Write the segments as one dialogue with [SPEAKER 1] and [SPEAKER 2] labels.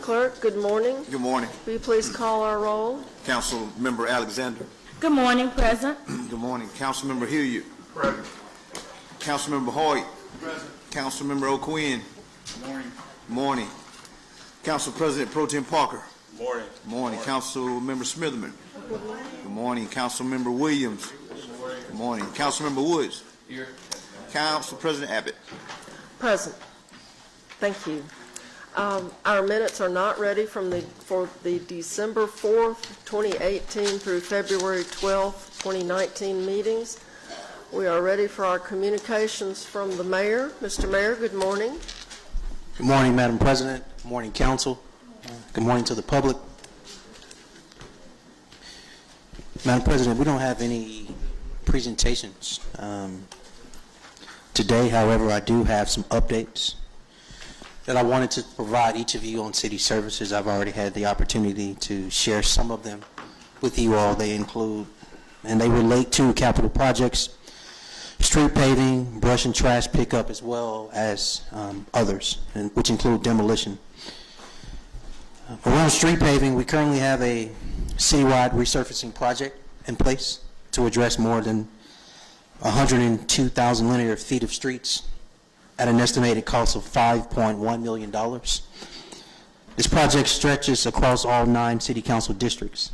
[SPEAKER 1] Clerk, good morning.
[SPEAKER 2] Good morning.
[SPEAKER 1] Will you please call our roll?
[SPEAKER 2] Council Member Alexander.
[SPEAKER 3] Good morning, President.
[SPEAKER 2] Good morning. Council Member Hilliard. Present. Council Member Hoyt. Present. Council Member O'Quinn. Good morning. Morning. Council President Pro Tem Parker.
[SPEAKER 4] Morning.
[SPEAKER 2] Morning. Council Member Smitherman. Good morning. Council Member Williams. Good morning. Council Member Woods. Here. Council President Abbott.
[SPEAKER 1] Present. Thank you. Our minutes are not ready for the December 4th, 2018 through February 12th, 2019 meetings. We are ready for our communications from the mayor. Mr. Mayor, good morning.
[SPEAKER 5] Good morning, Madam President. Good morning, Council. Good morning to the public. Madam President, we don't have any presentations today. However, I do have some updates that I wanted to provide each of you on city services. I've already had the opportunity to share some of them with you all. They include, and they relate to capital projects, street paving, brush and trash pickup, as well as others, which include demolition. Around street paving, we currently have a citywide resurfacing project in place to address more than 102,000 linear feet of streets at an estimated cost of $5.1 million. This project stretches across all 9 city council districts.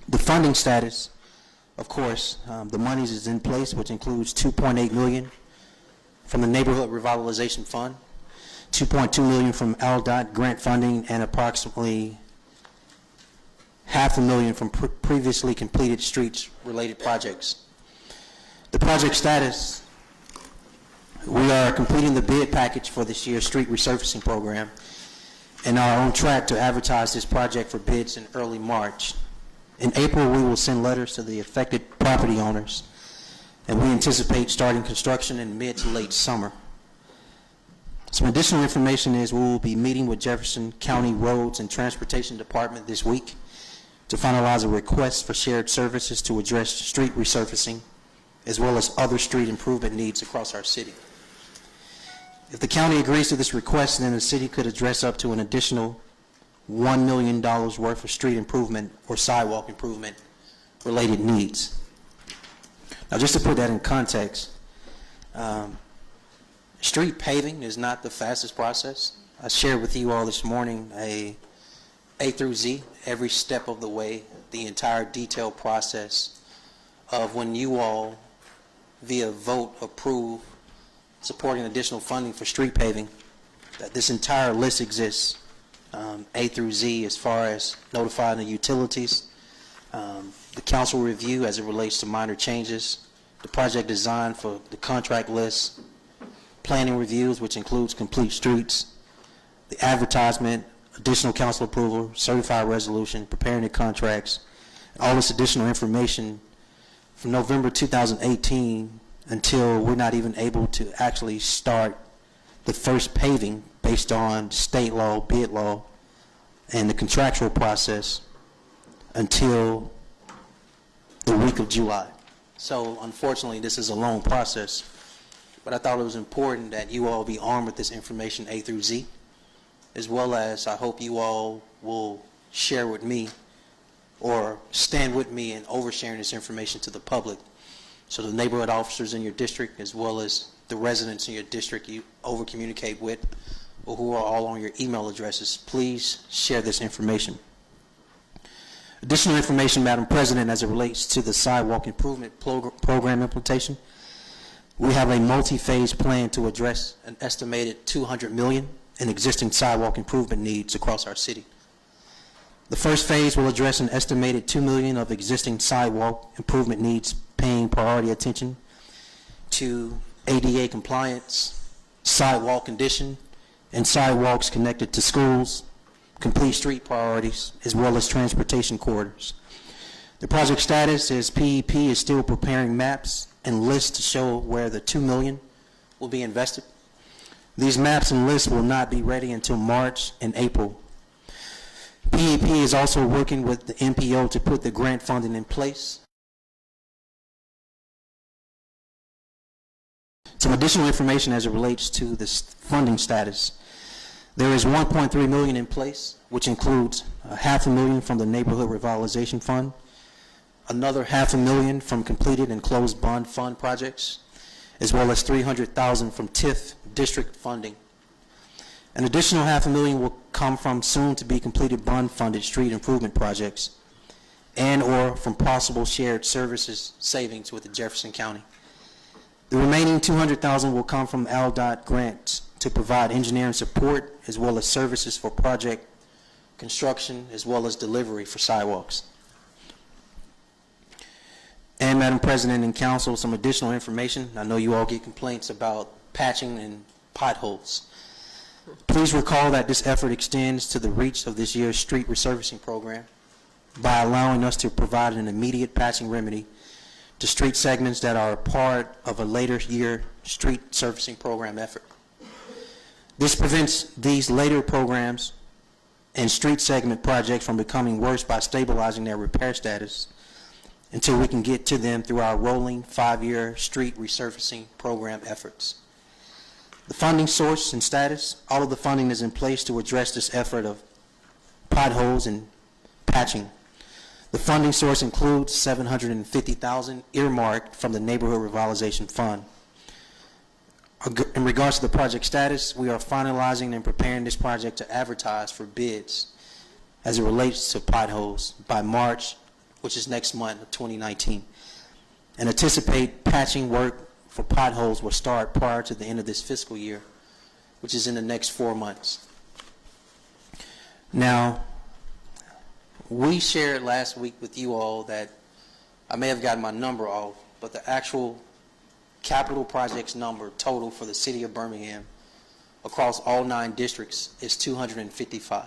[SPEAKER 5] The funding status, of course, the monies is in place, which includes $2.8 million from the Neighborhood Revitalization Fund, $2.2 million from ALDOT grant funding, and approximately $500,000 from previously completed streets-related projects. The project status: we are completing the bid package for this year's street resurfacing program and are on track to advertise this project for bids in early March. In April, we will send letters to the affected property owners, and we anticipate starting construction in mid to late summer. Some additional information is we will be meeting with Jefferson County Roads and Transportation Department this week to finalize a request for shared services to address street resurfacing as well as other street improvement needs across our city. If the county agrees to this request, then the city could address up to an additional $1 million worth of street improvement or sidewalk improvement related needs. Now, just to put that in context, street paving is not the fastest process. I shared with you all this morning A through Z, every step of the way, the entire detailed process of when you all, via vote, approve supporting additional funding for street paving, that this entire list exists, A through Z, as far as notifying the utilities, the council review as it relates to minor changes, the project design for the contract list, planning reviews, which includes complete streets, the advertisement, additional council approval, certified resolution, preparing the contracts, all this additional information from November 2018 until we're not even able to actually start the first paving based on state law, bid law, and the contractual process until the week of July. So unfortunately, this is a long process, but I thought it was important that you all be armed with this information A through Z, as well as I hope you all will share with me or stand with me in oversharing this information to the public, so the neighborhood officers in your district as well as the residents in your district you over communicate with, or who are all on your email addresses, please share this information. Additional information, Madam President, as it relates to the sidewalk improvement program implementation. We have a multi-phase plan to address an estimated $200 million in existing sidewalk improvement needs across our city. The first phase will address an estimated $2 million of existing sidewalk improvement needs, paying priority attention to ADA compliance, sidewalk condition, and sidewalks connected to schools, complete street priorities, as well as transportation corridors. The project status is PEP is still preparing maps and lists to show where the $2 million will be invested. These maps and lists will not be ready until March and April. PEP is also working with the MPO to put the grant funding in place. Some additional information as it relates to this funding status. There is $1.3 million in place, which includes $500,000 from the Neighborhood Revitalization Fund, another $500,000 from completed and closed bond fund projects, as well as $300,000 from TIF district funding. An additional $500,000 will come from soon-to-be completed bond-funded street improvement projects and/or from possible shared services savings with the Jefferson County. The remaining $200,000 will come from ALDOT grants to provide engineering support as well as services for project construction as well as delivery for sidewalks. And Madam President and Council, some additional information. I know you all get complaints about patching and potholes. Please recall that this effort extends to the reach of this year's street resurfacing program by allowing us to provide an immediate patching remedy to street segments that are a part of a later year street surfacing program effort. This prevents these later programs and street segment projects from becoming worse by stabilizing their repair status until we can get to them through our rolling 5-year street resurfacing program efforts. The funding source and status, all of the funding is in place to address this effort of potholes and patching. The funding source includes $750,000 earmarked from the Neighborhood Revitalization Fund. In regards to the project status, we are finalizing and preparing this project to advertise for bids as it relates to potholes by March, which is next month of 2019, and anticipate patching work for potholes will start prior to the end of this fiscal year, which is in the next 4 months. Now, we shared last week with you all that I may have gotten my number off, but the actual capital projects number total for the city of Birmingham across all 9 districts is 255.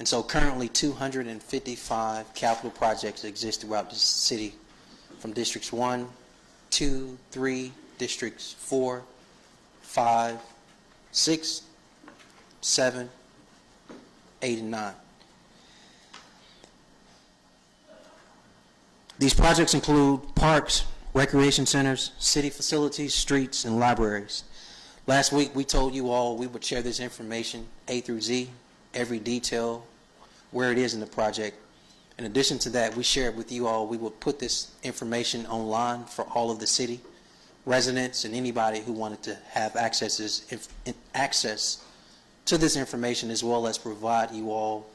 [SPEAKER 5] And so currently 255 capital projects exist throughout the city from districts 1, 2, 3, districts 4, 5, 6, 7, 8, and 9. These projects include parks, recreation centers, city facilities, streets, and libraries. Last week we told you all we would share this information A through Z, every detail, where it is in the project. In addition to that, we shared with you all we would put this information online for all of the city residents and anybody who wanted to have access to this information, as well as provide you all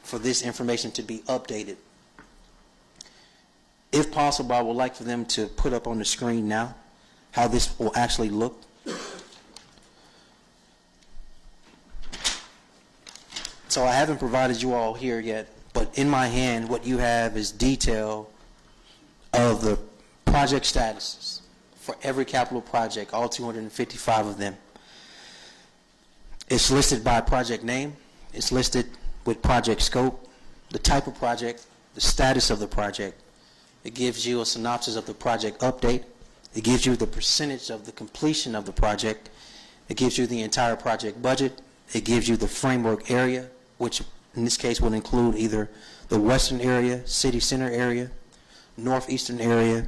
[SPEAKER 5] for this information to be updated. If possible, I would like for them to put up on the screen now how this will actually look. So I haven't provided you all here yet, but in my hand, what you have is detail of the project statuses for every capital project, all 255 of them. It's listed by project name. It's listed with project scope, the type of project, the status of the project. It gives you a synopsis of the project update. It gives you the percentage of the completion of the project. It gives you the entire project budget. It gives you the framework area, which in this case will include either the western area, city center area, northeastern area,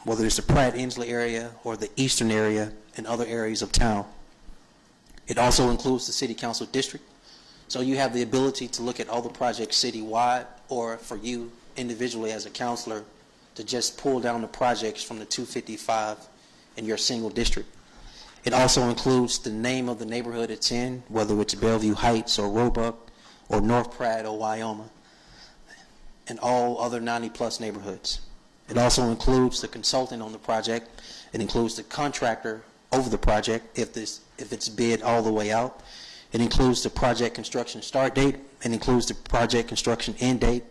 [SPEAKER 5] whether it's the Pratt Inslee area or the eastern area and other areas of town. It also includes the city council district. So you have the ability to look at all the projects citywide, or for you individually as a counselor to just pull down the projects from the 255 in your single district. It also includes the name of the neighborhood it's in, whether it's Bellevue Heights or Roebuck or North Pratt or Wyoma, and all other 90-plus neighborhoods. It also includes the consultant on the project. It includes the contractor over the project if it's bid all the way out. It includes the project construction start date. It includes the project construction end date,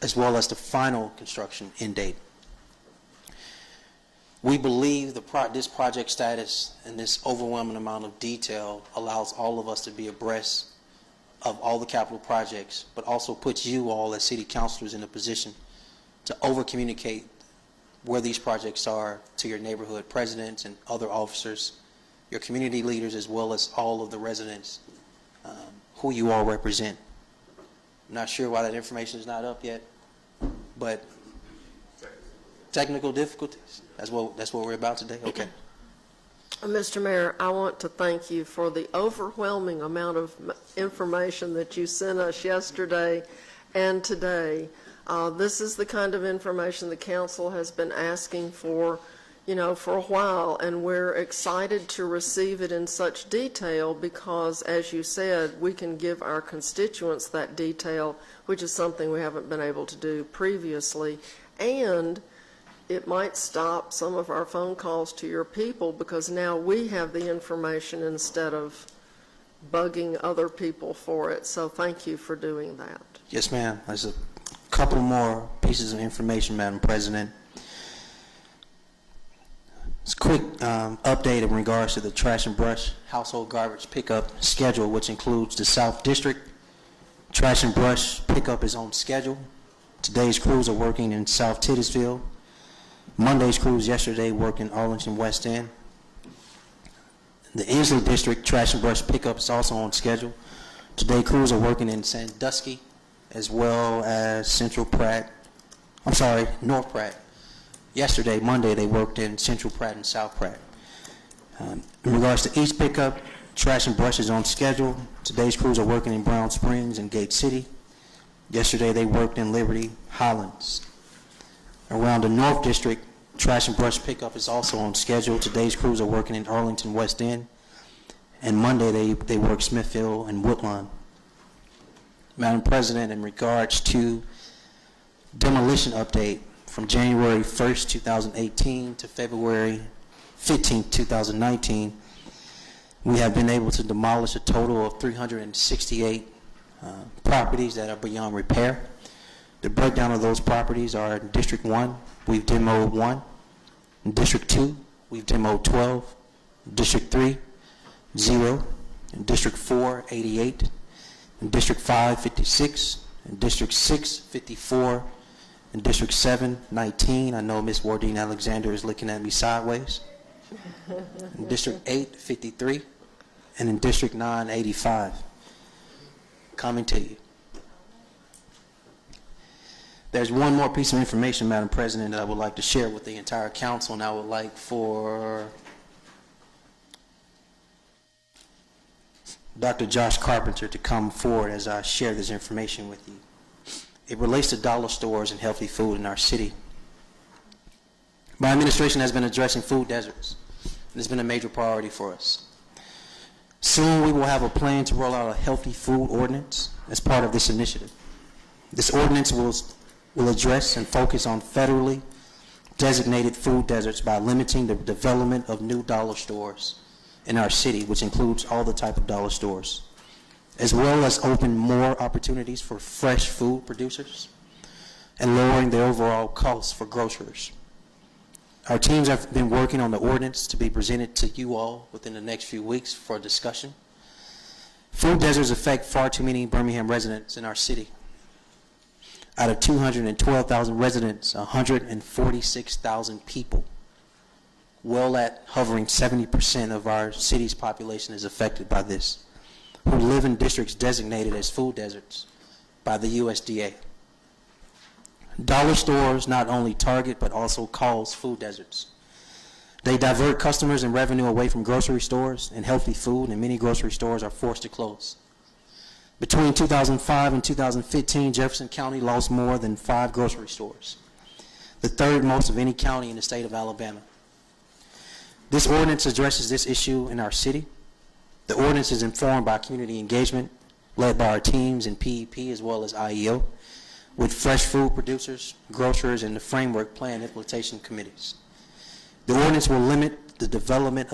[SPEAKER 5] as well as the final construction end date. We believe this project status and this overwhelming amount of detail allows all of us to be abreast of all the capital projects, but also puts you all as city councilors in a position to over-communicate where these projects are to your neighborhood presidents and other officers, your community leaders, as well as all of the residents who you all represent. I'm not sure why that information is not up yet, but technical difficulties. That's what we're about today. Okay.
[SPEAKER 1] Mr. Mayor, I want to thank you for the overwhelming amount of information that you sent us yesterday and today. This is the kind of information the council has been asking for, for a while, and we're excited to receive it in such detail because, as you said, we can give our constituents that detail, which is something we haven't been able to do previously, and it might stop some of our phone calls to your people because now we have the information instead of bugging other people for it. So thank you for doing that.
[SPEAKER 5] Yes, ma'am. There's a couple more pieces of information, Madam President. It's a quick update in regards to the trash and brush household garbage pickup schedule, which includes the South District. Trash and brush pickup is on schedule. Today's crews are working in South Titusville. Monday's crews yesterday worked in Arlington West End. The Inslee District trash and brush pickup is also on schedule. Today crews are working in Sandusky as well as North Pratt. Yesterday, Monday, they worked in Central Pratt and South Pratt. In regards to East pickup, trash and brush is on schedule. Today's crews are working in Brown Springs and Gate City. Yesterday, they worked in Liberty Highlands. Around the North District, trash and brush pickup is also on schedule. Today's crews are working in Arlington West End, and Monday they work Smithfield and Woodlawn. Madam President, in regards to demolition update from January 1st, 2018 to February 15th, 2019, we have been able to demolish a total of 368 properties that are beyond repair. The breakdown of those properties are in District 1, we've demoed 1. In District 2, we've demoed 12. In District 3, 0. In District 4, 88. In District 5, 56. In District 6, 54. In District 7, 19. I know Ms. Wardine Alexander is looking at me sideways. In District 8, 53. And in District 9, 85. Coming to you. There's one more piece of information, Madam President, that I would like to share with the entire council, and I would like for Dr. Josh Carpenter to come forward as I share this information with you. It relates to dollar stores and healthy food in our city. My administration has been addressing food deserts, and it's been a major priority for us. Soon we will have a plan to roll out a healthy food ordinance as part of this initiative. This ordinance will address and focus on federally designated food deserts by limiting the development of new dollar stores in our city, which includes all the type of dollar stores, as well as open more opportunities for fresh food producers and lowering the overall costs for grocers. Our teams have been working on the ordinance to be presented to you all within the next few weeks for discussion. Food deserts affect far too many Birmingham residents in our city. Out of 212,000 residents, 146,000 people, well at hovering 70% of our city's population is affected by this, who live in districts designated as food deserts by the USDA. Dollar stores not only target but also cause food deserts. They divert customers and revenue away from grocery stores and healthy food, and many grocery stores are forced to close. Between 2005 and 2015, Jefferson County lost more than 5 grocery stores, the third most of any county in the state of Alabama. This ordinance addresses this issue in our city. The ordinance is informed by community engagement, led by our teams in PEP as well as IEO, with fresh food producers, grocers, and the framework plan implementation committees. The ordinance will limit the development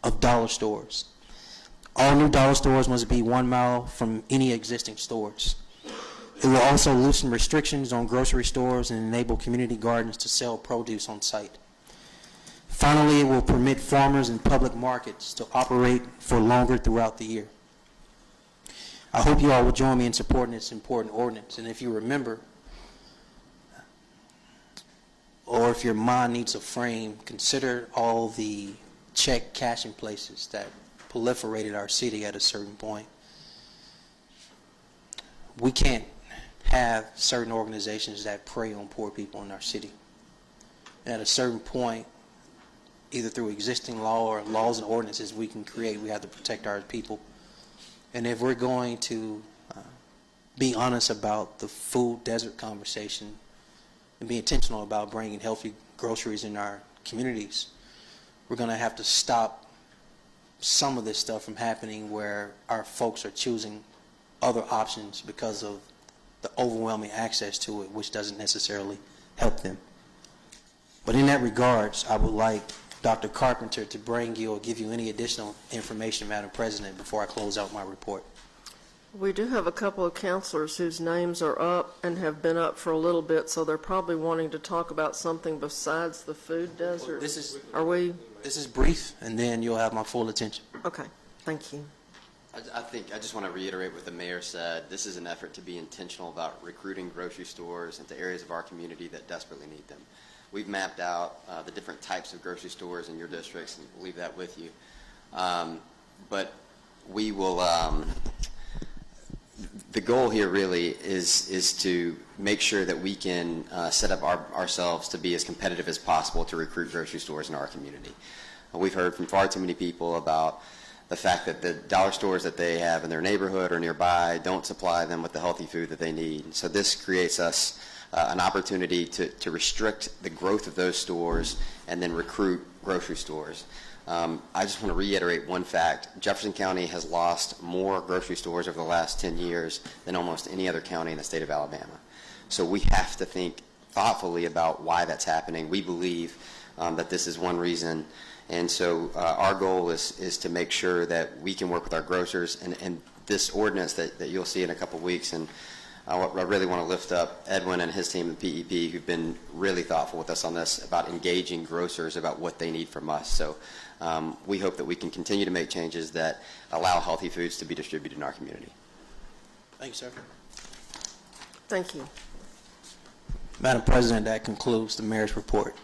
[SPEAKER 5] of dollar stores. All new dollar stores must be 1 mile from any existing stores. It will also loosen restrictions on grocery stores and enable community gardens to sell produce on site. Finally, it will permit farmers and public markets to operate for longer throughout the year. I hope you all will join me in supporting this important ordinance. And if you remember, or if your mind needs a frame, consider all the check cashing places that proliferated our city at a certain point. We can't have certain organizations that prey on poor people in our city. And at a certain point, either through existing law or laws and ordinances we can create. We have to protect our people. And if we're going to be honest about the food desert conversation and be intentional about bringing healthy groceries in our communities, we're going to have to stop some of this stuff from happening where our folks are choosing other options because of the overwhelming access to it, which doesn't necessarily help them. But in that regards, I would like Dr. Carpenter to bring you or give you any additional information, Madam President, before I close out my report.
[SPEAKER 1] We do have a couple of counselors whose names are up and have been up for a little bit, so they're probably wanting to talk about something besides the food desert. Are we?
[SPEAKER 5] This is brief, and then you'll have my full attention.
[SPEAKER 1] Okay, thank you.
[SPEAKER 3] I just want to reiterate what the mayor said. This is an effort to be intentional about recruiting grocery stores into areas of our community that desperately need them. We've mapped out the different types of grocery stores in your districts, and we'll leave that with you. But we will, the goal here really is to make sure that we can set up ourselves to be as competitive as possible to recruit grocery stores in our community. We've heard from far too many people about the fact that the dollar stores that they have in their neighborhood or nearby don't supply them with the healthy food that they need. So this creates us an opportunity to restrict the growth of those stores and then recruit grocery stores. I just want to reiterate one fact. Jefferson County has lost more grocery stores over the last 10 years than almost any other county in the state of Alabama. So we have to think thoughtfully about why that's happening. We believe that this is one reason. And so our goal is to make sure that we can work with our grocers and this ordinance that you'll see in a couple of weeks. And I really want to lift up Edwin and his team at PEP, who've been really thoughtful with us on this about engaging grocers about what they need from us. So we hope that we can continue to make changes that allow healthy foods to be distributed in our community.
[SPEAKER 5] Thank you, sir.
[SPEAKER 1] Thank you.
[SPEAKER 5] Madam President, that concludes the mayor's report.